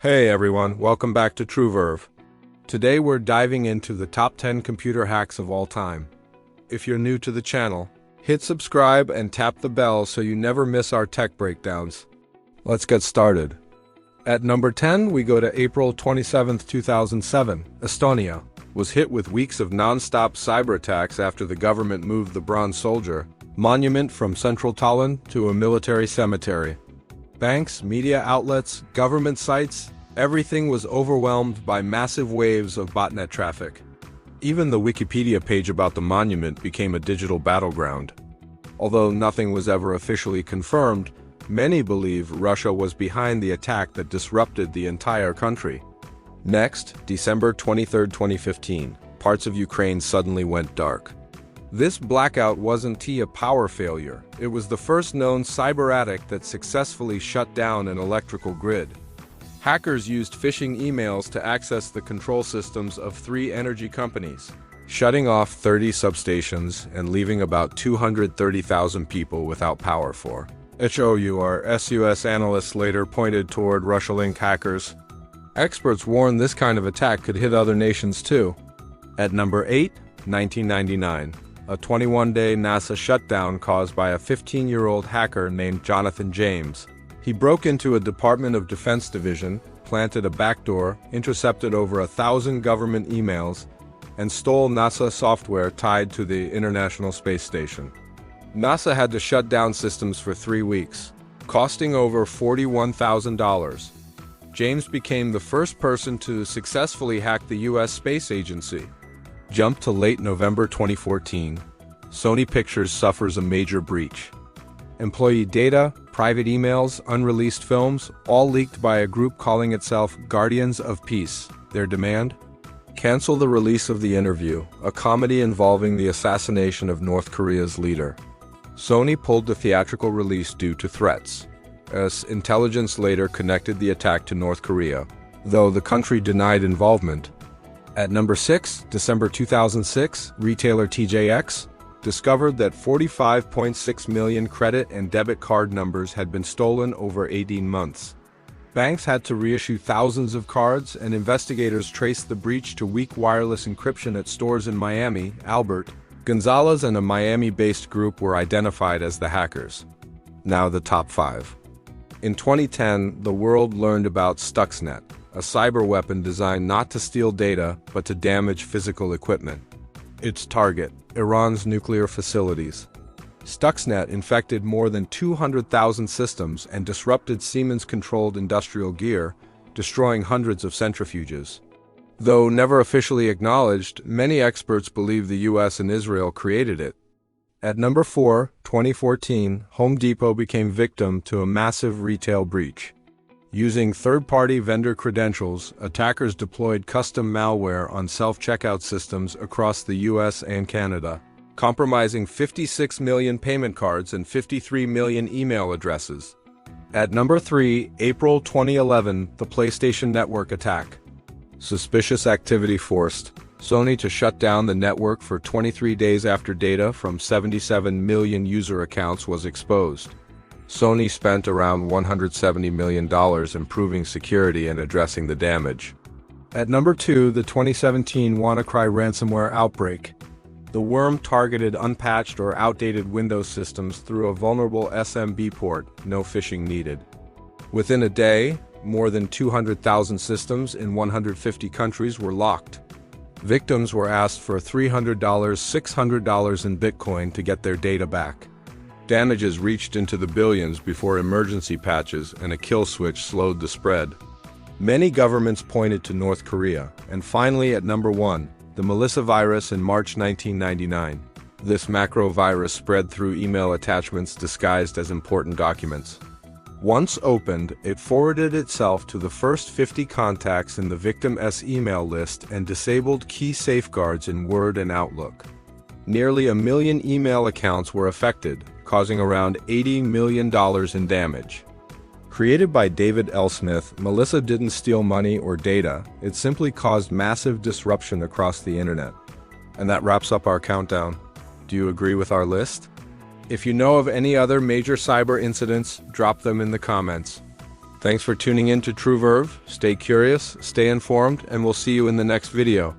Hey everyone, welcome back to TrueVerve. Today we're diving into the top 10 computer hacks of all time. If you're new to the channel, hit subscribe and tap the bell so you never miss our tech breakdowns. Let's get started. At number 10, we go to April 27, 2007. Estonia was hit with weeks of non-stop cyber attacks after the government moved the Bronze Soldier monument from central Tallinn to a military cemetery. Banks, media outlets, government sites, everything was overwhelmed by massive waves of botnet traffic. Even the Wikipedia page about the monument became a digital battleground. Although nothing was ever officially confirmed, many believe Russia was behind the attack that disrupted the entire country. Next, December 23, 2015, parts of Ukraine suddenly went dark. This blackout wasn't a power failure. It was the first known cyber attack that successfully shut down an electrical grid. Hackers used phishing emails to access the control systems of 3 energy companies, shutting off 30 substations and leaving about 230,000 people without power for. SUS analysts later pointed toward Russia-linked hackers. Experts warned this kind of attack could hit other nations too. At number 8, 1999. A 21-day NASA shutdown caused by a 15-year-old hacker named Jonathan James. He broke into a Department of Defense division, planted a backdoor, intercepted over 1,000 government emails, and stole NASA software tied to the International Space Station. NASA had to shut down systems for 3 weeks, costing over $41,000. James became the first person to successfully hack the U.S. Space Agency. Jump to late November 2014. Sony Pictures suffers a major breach. Employee data, private emails, unreleased films, all leaked by a group calling itself Guardians of Peace. Their demand? Cancel the release of The Interview, a comedy involving the assassination of North Korea's leader. Sony pulled the theatrical release due to threats, as intelligence later connected the attack to North Korea, though the country denied involvement. At number 6, December 2006, retailer TJX discovered that 45.6 million credit and debit card numbers had been stolen over 18 months. Banks had to reissue thousands of cards, and investigators traced the breach to weak wireless encryption at stores in Miami. Albert Gonzalez and a Miami-based group were identified as the hackers. Now the top 5. In 2010, the world learned about stuxnet, a cyber weapon designed not to steal data, but to damage physical equipment. Its target, Iran's nuclear facilities. Stuxnet infected more than 200,000 systems and disrupted Siemens-controlled industrial gear, destroying hundreds of centrifuges. Though never officially acknowledged, many experts believe the US and Israel created it. At number 4, 2014, Home Depot became victim to a massive retail breach. Using third-party vendor credentials, attackers deployed custom malware on self-checkout systems across the US and Canada, compromising 56 million payment cards and 53 million email addresses. At number 3, April 2011, the PlayStation Network attack. Suspicious activity forced Sony to shut down the network for 23 days after data from 77 million user accounts was exposed. Sony spent around $170 million improving security and addressing the damage. At number 2, the 2017 WannaCry ransomware outbreak. The worm targeted unpatched or outdated Windows systems through a vulnerable SMB port, no phishing needed. Within a day, more than 200,000 systems in 150 countries were locked. Victims were asked for $300, $600 in Bitcoin to get their data back. Damages reached into the billions before emergency patches and a kill switch slowed the spread. Many governments pointed to North Korea, and finally at number 1, the Melissa virus in March 1999. This macro virus spread through email attachments disguised as important documents. Once opened, it forwarded itself to the first 50 contacts in the victim's email list and disabled key safeguards in Word and Outlook. Nearly 1 million email accounts were affected, causing around $80 million in damage. Created by David L. Smith, Melissa didn't steal money or data, it simply caused massive disruption across the internet. And that wraps up our countdown. Do you agree with our list? If you know of any other major cyber incidents, drop them in the comments. Thanks for tuning in to TrueVerve. Stay curious, stay informed, and we'll see you in the next video.